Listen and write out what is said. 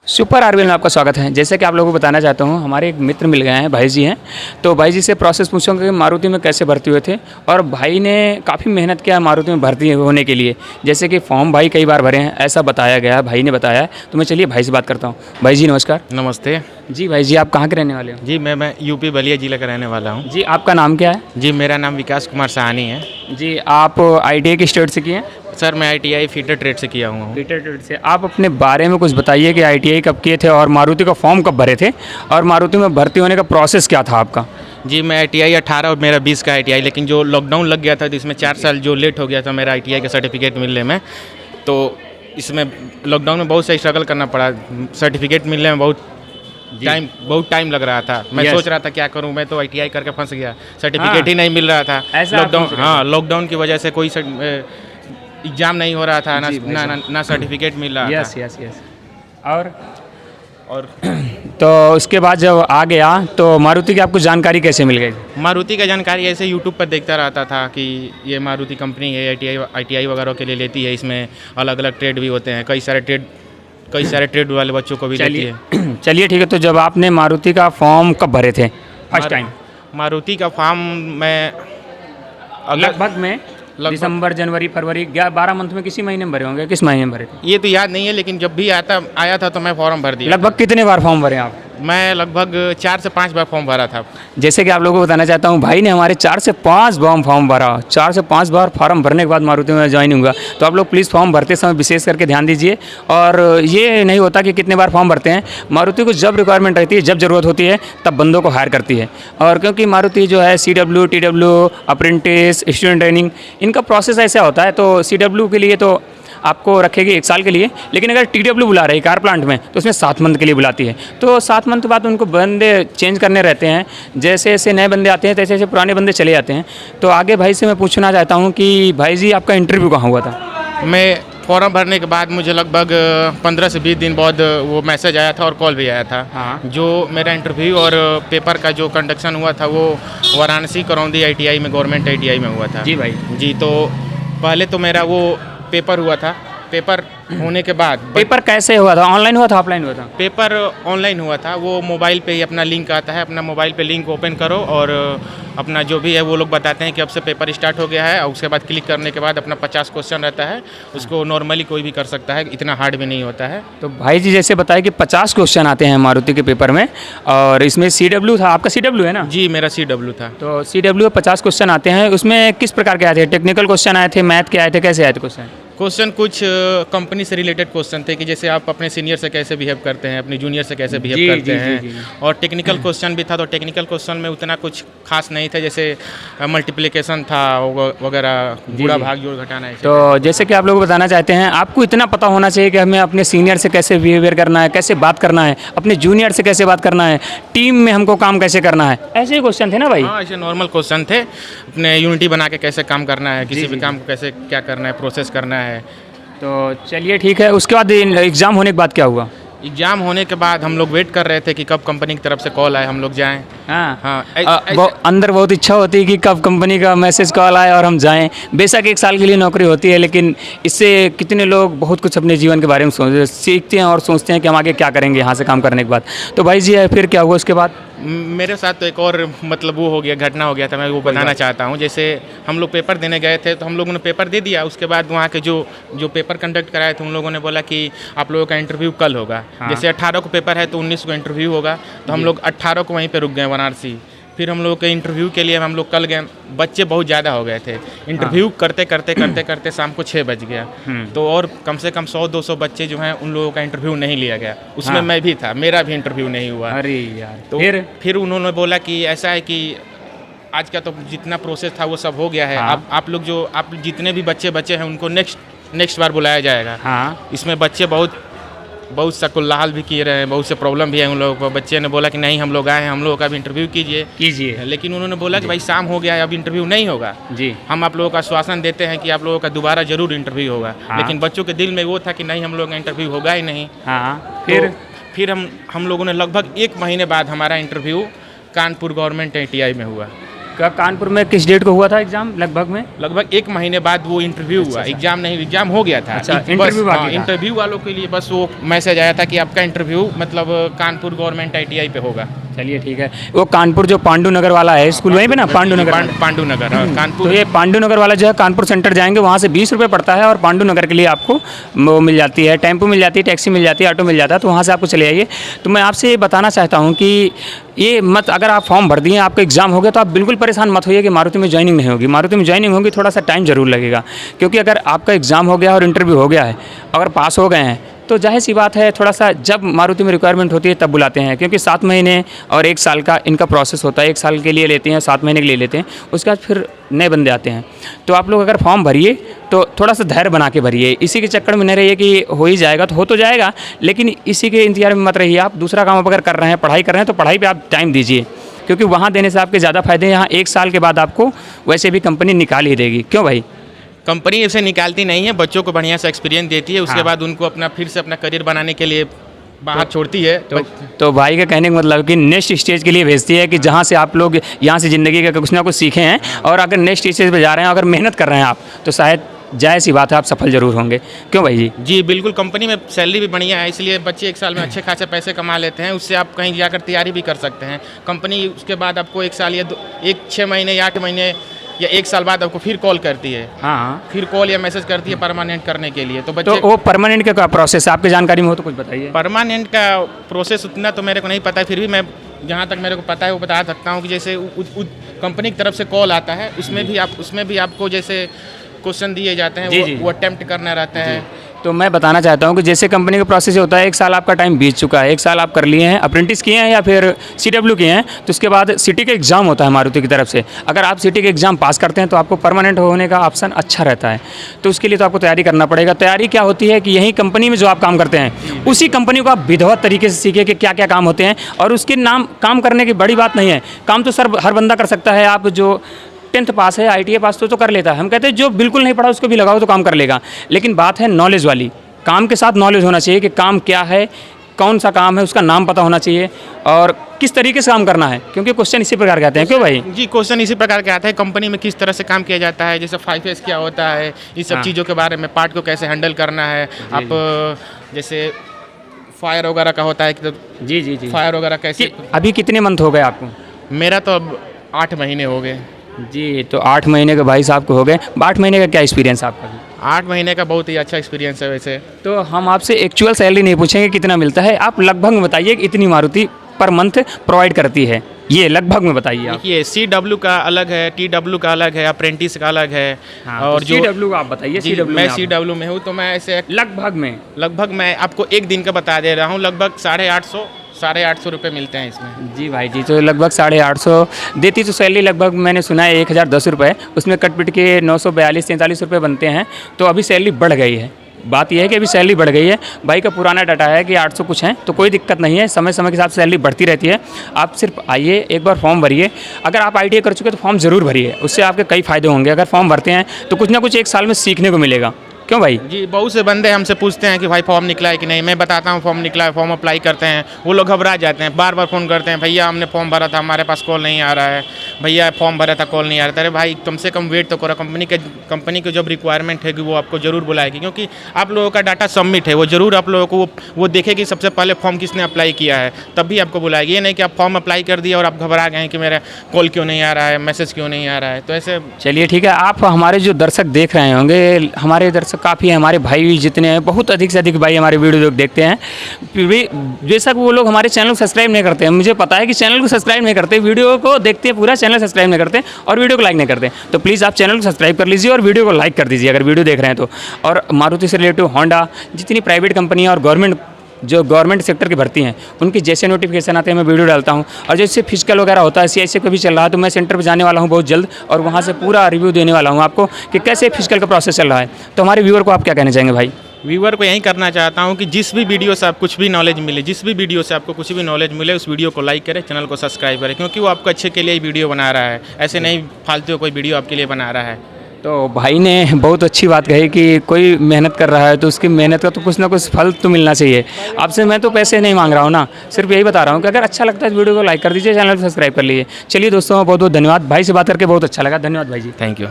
Super RBL में आपका स्वागत है। जैसे कि आप लोगों को बताना चाहता हूँ, हमारे एक मित्र मिल गए हैं, भाई जी हैं। तो भाई जी से प्रोसेस पूछूंगा कि मारुति में कैसे भर्ती हुए थे, और भाई ने काफ़ी मेहनत किया मारुति में भर्ती होने के लिए। जैसे कि फॉर्म भाई कई बार भरे हैं, ऐसा बताया गया है, भाई ने बताया है। तो मैं चलिए भाई से बात करता हूँ। भाई जी नमस्कार। नमस्ते जी भाई जी, आप कहाँ के रहने वाले हो? जी, मैं यूपी बलिया जिला का रहने वाला हूँ। जी आपका नाम क्या है? जी, मेरा नाम विकास कुमार साहनी है। जी आप ITI की स्टेट से किए हैं? सर मैं ITI फीटर ट्रेड से किया हुआ हूँ। पीटर ट्रेड से। आप अपने बारे में कुछ बताइए कि ITI कब किए थे और मारुति का फॉर्म कब भरे थे, और मारुति में भर्ती होने का प्रोसेस क्या था आपका? जी मैं ITI 18 और मेरा 20 का ITI, लेकिन जो लॉकडाउन लग गया था तो इसमें 4 साल जो लेट हो गया था मेरा ITI का सर्टिफिकेट मिलने में, तो इसमें लॉकडाउन में बहुत सा स्ट्रगल करना पड़ा। सर्टिफिकेट मिलने में बहुत टाइम लग रहा था। मैं सोच रहा था क्या करूं, मैं तो ITI करके फंस गया, सर्टिफिकेट ही नहीं मिल रहा था। लॉकडाउन की वजह से कोई एग्जाम नहीं हो रहा था, ना सर्टिफिकेट मिल रहा था। यस। और तो उसके बाद जब आ गया तो मारुति की आपको जानकारी कैसे मिल गई? मारुति का जानकारी ऐसे यूट्यूब पर देखता रहता था कि ये मारुति कंपनी है, ITI वगैरह के लिए लेती है। इसमें अलग अलग ट्रेड भी होते हैं, कई सारे ट्रेड वाले बच्चों को भी लेती है। चलिए ठीक है। तो जब आपने मारुति का फॉर्म कब भरे थे फर्स्ट टाइम? मारुति का फॉर्म मैं लगभग में दिसंबर, जनवरी, फरवरी, 12 मंथ में किसी महीने में भरे होंगे। किस महीने में भरे थे? ये तो याद नहीं है, लेकिन जब भी आया था तो मैं फॉर्म भर दिया। लगभग कितने बार फॉर्म भरे आप? मैं लगभग 4 से 5 बार फॉर्म भरा था। जैसे कि आप लोगों को बताना चाहता हूँ, भाई ने हमारे 4 से 5 बार फॉर्म भरा। 4 से 5 बार फॉर्म भरने के बाद मारुति में ज्वाइन हुआ। तो आप लोग प्लीज़ फॉर्म भरते समय विशेष करके ध्यान दीजिए। और ये नहीं होता कि कितने बार फॉर्म भरते हैं। मारुति को जब रिक्वायरमेंट रहती है, जब ज़रूरत होती है, तब बंदों को हायर करती है। और क्योंकि मारुति जो है CW, TW, apprentice, student training, इनका प्रोसेस ऐसा होता है। तो CW के लिए तो आपको रखेगी 1 साल के लिए, लेकिन अगर TW बुला रही है कार प्लांट में, तो उसमें 7 मंथ के लिए बुलाती है। तो 7 मंथ बाद उनको बंदे चेंज करने रहते हैं। जैसे जैसे नए बंदे आते हैं, तैसे जैसे पुराने बंदे चले जाते हैं। तो आगे भाई से मैं पूछना चाहता हूँ कि भाई जी आपका इंटरव्यू कहाँ हुआ था? मैं फॉर्म भरने के बाद मुझे लगभग 15 से 20 दिन बाद वो मैसेज आया था और कॉल भी आया था। हाँ। जो मेरा इंटरव्यू और पेपर का जो कंडक्शन हुआ था वो वाराणसी करौंदी ITI में, गवर्नमेंट ITI में हुआ था। जी भाई जी, तो पहले तो मेरा वो पेपर हुआ था। पेपर होने के बाद पेपर कैसे हुआ था? ऑनलाइन हुआ था, ऑफलाइन हुआ था? पेपर ऑनलाइन हुआ था। वो मोबाइल पे ही अपना लिंक आता है, अपना मोबाइल पे लिंक ओपन करो और अपना जो भी है वो लोग बताते हैं कि अब से पेपर स्टार्ट हो गया है। और उसके बाद क्लिक करने के बाद अपना 50 क्वेश्चन रहता है, उसको नॉर्मली कोई भी कर सकता है, इतना हार्ड भी नहीं होता है। तो भाई जी जैसे बताया कि 50 क्वेश्चन आते हैं मारुति के पेपर में, और इसमें CW था। आपका CW है ना? जी मेरा CW था। तो CW में 50 क्वेश्चन आते हैं। उसमें किस प्रकार के आए थे? टेक्निकल क्वेश्चन आए थे, मैथ के आए थे, कैसे आए थे क्वेश्चन कुछ कंपनी से रिलेटेड क्वेश्चन थे कि जैसे आप अपने सीनियर से कैसे बिहेव करते हैं, अपने जूनियर से कैसे बिहेव करते हैं। और टेक्निकल क्वेश्चन भी था। तो टेक्निकल क्वेश्चन में उतना कुछ खास नहीं था, जैसे मल्टीप्लिकेशन था वगैरह, गुणा भाग जोड़ घटाना है। तो जैसे कि आप लोग बताना चाहते हैं, आपको इतना पता होना चाहिए कि हमें अपने सीनियर से कैसे बिहेवियर करना है, कैसे बात करना है, अपने जूनियर से कैसे बात करना है, टीम में हमको काम कैसे करना है। ऐसे ही क्वेश्चन थे ना भाई? हाँ, ऐसे नॉर्मल क्वेश्चन थे। अपने यूनिटी बना के कैसे काम करना है, किसी भी काम को कैसे क्या करना है, प्रोसेस करना है। तो चलिए ठीक है। उसके बाद एग्ज़ाम होने के बाद क्या हुआ? एग्जाम होने के बाद हम लोग वेट कर रहे थे कि कब कंपनी की तरफ से कॉल आए, हम लोग जाएं। हाँ। वो अंदर बहुत इच्छा होती है कि कब कंपनी का मैसेज कॉल आए और हम जाएं। बेशक 1 साल के लिए नौकरी होती है, लेकिन इससे कितने लोग बहुत कुछ अपने जीवन के बारे में सीखते हैं और सोचते हैं कि हम आगे क्या करेंगे यहाँ से काम करने के बाद। तो भाई जी फिर क्या हुआ उसके बाद? मेरे साथ तो एक और मतलब वो हो गया, घटना हो गया था, मैं वो बताना चाहता हूँ। जैसे हम लोग पेपर देने गए थे, तो हम लोगों ने पेपर दे दिया। उसके बाद वहाँ के जो पेपर कंडक्ट कराए थे उन लोगों ने बोला कि आप लोगों का इंटरव्यू कल होगा। हाँ। जैसे 18 को पेपर है तो 19 को इंटरव्यू होगा। तो हम लोग 18 को वहीं पर रुक गए वाराणसी। फिर हम लोग के इंटरव्यू के लिए हम लोग कल गए। बच्चे बहुत ज़्यादा हो गए थे। इंटरव्यू करते शाम को 6 बज गया। तो और कम से कम 100-200 बच्चे जो हैं उन लोगों का इंटरव्यू नहीं लिया गया। उसमें मैं भी था, मेरा भी इंटरव्यू नहीं हुआ। अरे यार। तो फिर उन्होंने बोला कि ऐसा है कि आज का तो जितना प्रोसेस था वो सब हो गया है। हाँ। आप जितने भी बच्चे हैं उनको नेक्स्ट बार बुलाया जाएगा। हाँ। इसमें बच्चे बहुत सकुल्लाहल भी किए रहे हैं, बहुत से प्रॉब्लम भी है उन लोगों को। बच्चे ने बोला कि नहीं, हम लोग आए हैं, हम लोगों का भी इंटरव्यू कीजिए। लेकिन उन्होंने बोला कि भाई शाम हो गया है, अब इंटरव्यू नहीं होगा जी। हम आप लोगों का आश्वासन देते हैं कि आप लोगों का दोबारा जरूर इंटरव्यू होगा। हाँ। लेकिन बच्चों के दिल में वो था कि नहीं, हम लोगों का इंटरव्यू होगा ही नहीं। हाँ। फिर हम लोगों ने लगभग 1 महीने बाद हमारा इंटरव्यू कानपुर गवर्नमेंट ITI में हुआ। कानपुर में किस डेट को हुआ था एग्ज़ाम लगभग में? लगभग 1 महीने बाद वो इंटरव्यू हुआ। एग्जाम नहीं, एग्जाम हो गया था। अच्छा, इंटरव्यू बाकी था। इंटरव्यू वालों के लिए बस वो मैसेज आया था कि आपका इंटरव्यू मतलब कानपुर गवर्नमेंट ITI पे होगा। चलिए ठीक है। वो कानपुर जो पांडु नगर वाला है स्कूल वहीं पे ना, पांडु नगर? पांडु नगर, हाँ, कानपुर। तो ये पांडु नगर वाला जो है कानपुर सेंटर जाएंगे, वहाँ से 20 रुपये पड़ता है और पांडु नगर के लिए आपको वो मिल जाती है, टेम्पो मिल जाती है, टैक्सी मिल जाती है, ऑटो मिल जाता है, तो वहाँ से आपको चले आइए। तो मैं आपसे ये बताना चाहता हूँ कि ये मत, अगर आप फॉर्म भर दिए, आपका एग्जाम हो गया, तो आप बिल्कुल परेशान मत होइए कि मारुति में ज्वाइनिंग नहीं होगी। मारुति में ज्वाइनिंग होगी, थोड़ा सा टाइम जरूर लगेगा, क्योंकि अगर आपका एग्जाम हो गया और इंटरव्यू हो गया है, अगर पास हो गए हैं, तो जाहिर सी बात है थोड़ा सा जब मारुति में रिक्वायरमेंट होती है तब बुलाते हैं, क्योंकि 7 महीने और 1 साल का इनका प्रोसेस होता है। 1 साल के लिए लेते हैं, 7 महीने के लिए लेते हैं, उसके बाद फिर नए बंदे आते हैं। तो आप लोग अगर फॉर्म भरिए तो थोड़ा सा धैर्य बना के भरिए, इसी के चक्कर में नहीं रहिए कि हो ही जाएगा, तो हो तो जाएगा, लेकिन इसी के इंतजार में मत रहिए। आप दूसरा काम अगर कर रहे हैं, पढ़ाई कर रहे हैं, तो पढ़ाई पर आप टाइम दीजिए, क्योंकि वहाँ देने से आपके ज़्यादा फायदे हैं। यहाँ 1 साल के बाद आपको वैसे भी कंपनी निकाल ही देगी। क्यों भाई? कंपनी इसे निकालती नहीं है, बच्चों को बढ़िया सा एक्सपीरियंस देती है, उसके बाद उनको अपना फिर से अपना करियर बनाने के लिए बाहर छोड़ती है। तो भाई का कहने का मतलब कि नेक्स्ट स्टेज के लिए भेजती है, कि जहाँ से आप लोग यहाँ से ज़िंदगी का कुछ ना कुछ सीखे हैं, और अगर नेक्स्ट स्टेज पे जा रहे हैं, अगर मेहनत कर रहे हैं आप, तो शायद जायज़ सी बात है आप सफल जरूर होंगे। क्यों भाई जी? जी बिल्कुल, कंपनी में सैलरी भी बढ़िया है, इसलिए बच्चे 1 साल में अच्छे खासे पैसे कमा लेते हैं, उससे आप कहीं जाकर तैयारी भी कर सकते हैं। कंपनी उसके बाद आपको 1 साल या 6 महीने या 8 महीने या 1 साल बाद आपको फिर कॉल करती है। हाँ, फिर कॉल या मैसेज करती है परमानेंट करने के लिए। तो बच्चे, तो वो परमानेंट का प्रोसेस आपकी जानकारी में हो तो कुछ बताइए। परमानेंट का प्रोसेस उतना तो मेरे को नहीं पता है, फिर भी मैं जहाँ तक मेरे को पता है वो बता सकता हूँ कि जैसे कंपनी की तरफ से कॉल आता है, उसमें भी आपको जैसे क्वेश्चन दिए जाते हैं, वो अटेम्प्ट करना रहता है। तो मैं बताना चाहता हूँ कि जैसे कंपनी का प्रोसेस होता है, 1 साल आपका टाइम बीत चुका है, 1 साल आप कर लिए हैं, अप्रेंटिस किए हैं या फिर CW किए हैं, तो उसके बाद सिटी का एग्ज़ाम होता है मारुति की तरफ से। अगर आप सिटी का एग्ज़ाम पास करते हैं तो आपको परमानेंट होने का ऑप्शन अच्छा रहता है। तो उसके लिए तो आपको तैयारी करना पड़ेगा। तैयारी क्या होती है कि यही कंपनी में जो आप काम करते हैं, उसी कंपनी को आप विधिवत तरीके से सीखिए कि क्या क्या काम होते हैं, और उसके काम करने की बड़ी बात नहीं है। काम तो सर हर बंदा कर सकता है। आप जो 10th पास है, ITA पास तो कर लेता है। हम कहते हैं जो बिल्कुल नहीं पढ़ा उसको भी लगाओ तो काम कर लेगा, लेकिन बात है नॉलेज वाली। काम के साथ नॉलेज होना चाहिए कि काम क्या है, कौन सा काम है, उसका नाम पता होना चाहिए, और किस तरीके से काम करना है, क्योंकि क्वेश्चन इसी प्रकार के आते हैं। क्यों भाई जी? क्वेश्चन इसी प्रकार के आता है, कंपनी में किस तरह से काम किया जाता है, जैसे 5S क्या होता है, इस सब चीज़ों के बारे में, पार्ट को कैसे हैंडल करना है। आप जैसे फायर वगैरह का होता है कि जी फायर वगैरह कैसे। अभी कितने मंथ हो गए आपको? मेरा तो अब 8 महीने हो गए जी। तो 8 महीने के भाई साहब को हो गए। 8 महीने का क्या एक्सपीरियंस आपका? 8 महीने का बहुत ही अच्छा एक्सपीरियंस है वैसे। तो हम आपसे एक्चुअल सैलरी नहीं पूछेंगे कितना मिलता है, आप लगभग में बताइए कि इतनी मारुति पर मंथ प्रोवाइड करती है, ये लगभग में बताइए आप। देखिए, CW का अलग है, TW का अलग है, अप्रेंटिस का अलग है। हाँ, और तो CW आप बताइए। CW मैं CW में हूँ, तो मैं ऐसे लगभग मैं आपको 1 दिन का बता दे रहा हूँ, लगभग 850 रुपये मिलते हैं इसमें। जी भाई जी, तो लगभग 850 देती तो सैलरी लगभग मैंने सुना है 1010 रुपये, उसमें कट पिट के 942-43 रुपये बनते हैं। तो अभी सैलरी बढ़ गई है। बात यह है कि अभी सैलरी बढ़ गई है। भाई का पुराना डाटा है कि 800 कुछ है, तो कोई दिक्कत नहीं है, समय समय के साथ सैलरी बढ़ती रहती है। आप सिर्फ आइए, एक बार फॉर्म भरिए। अगर आप ITA कर चुके हैं तो फॉर्म ज़रूर भरिए, उससे आपके कई फ़ायदे होंगे। अगर फॉर्म भरते हैं तो कुछ ना कुछ 1 साल में सीखने को मिलेगा। क्यों भाई जी? बहुत से बंदे हमसे पूछते हैं कि भाई फॉर्म निकला है कि नहीं। मैं बताता हूँ फॉर्म निकला है, फॉर्म अप्लाई करते हैं, वो लोग घबरा जाते हैं, बार बार फ़ोन करते हैं, भैया हमने फॉर्म भरा था, हमारे पास कॉल नहीं आ रहा है, भैया फॉर्म भरा था, कॉल नहीं आ रहा था। अरे भाई कम से कम वेट तो करो, कंपनी की जब रिक्वायरमेंट है कि वो आपको ज़रूर बुलाएगी, क्योंकि आप लोगों का डाटा सबमिट है, वो ज़रूर आप लोगों को वो देखेगी सबसे पहले फॉर्म किसने अप्लाई किया है, तब भी आपको बुलाएगी। ये नहीं कि आप फॉर्म अप्लाई कर दिया और आप घबरा गए हैं कि मेरा कॉल क्यों नहीं आ रहा है, मैसेज क्यों नहीं आ रहा है। तो ऐसे चलिए ठीक है। आप हमारे जो दर्शक देख रहे होंगे, हमारे दर्शक काफ़ी हैं, हमारे भाई जितने हैं, बहुत अधिक से अधिक भाई हमारे वीडियो देखते हैं। फिर भी बेशक वो लोग हमारे चैनल को सब्सक्राइब नहीं करते हैं, मुझे पता है कि चैनल को सब्सक्राइब नहीं करते, वीडियो को देखते हैं पूरा, चैनल सब्सक्राइब नहीं करते और वीडियो को लाइक नहीं करते। तो प्लीज़ आप चैनल को सब्सक्राइब कर लीजिए और वीडियो को लाइक कर दीजिए अगर वीडियो देख रहे हैं तो। और मारुति से रिलेटिव होंडा, जितनी प्राइवेट कंपनियाँ और गवर्नमेंट सेक्टर की भर्ती हैं, उनकी जैसे नोटिफिकेशन आते हैं मैं वीडियो डालता हूं। और जैसे फिजिकल वगैरह होता है, CIC का भी चल रहा है, तो मैं सेंटर पे जाने वाला हूं बहुत जल्द और वहां से पूरा रिव्यू देने वाला हूं आपको कि कैसे फिजिकल का प्रोसेस चल रहा है। तो हमारे व्यूअर को आप क्या कहना चाहेंगे भाई? व्यूअर को यही करना चाहता हूँ कि जिस भी वीडियो से आप कुछ भी नॉलेज मिले, जिस भी वीडियो से आपको कुछ भी नॉलेज मिले, उस वीडियो को लाइक करें, चैनल को सब्सक्राइब करें, क्योंकि वो आपको अच्छे के लिए ही वीडियो बना रहा है, ऐसे नहीं फालतू कोई वीडियो आपके लिए बना रहा है। तो भाई ने बहुत अच्छी बात कही कि कोई मेहनत कर रहा है तो उसकी मेहनत का तो कुछ ना कुछ फल तो मिलना चाहिए। आपसे मैं तो पैसे नहीं मांग रहा हूँ ना, सिर्फ यही बता रहा हूँ कि अगर अच्छा लगता है इस वीडियो को लाइक कर दीजिए, चैनल को सब्सक्राइब कर लीजिए। चलिए दोस्तों, बहुत बहुत धन्यवाद, भाई से बात करके बहुत अच्छा लगा, धन्यवाद भाई जी। Thank you.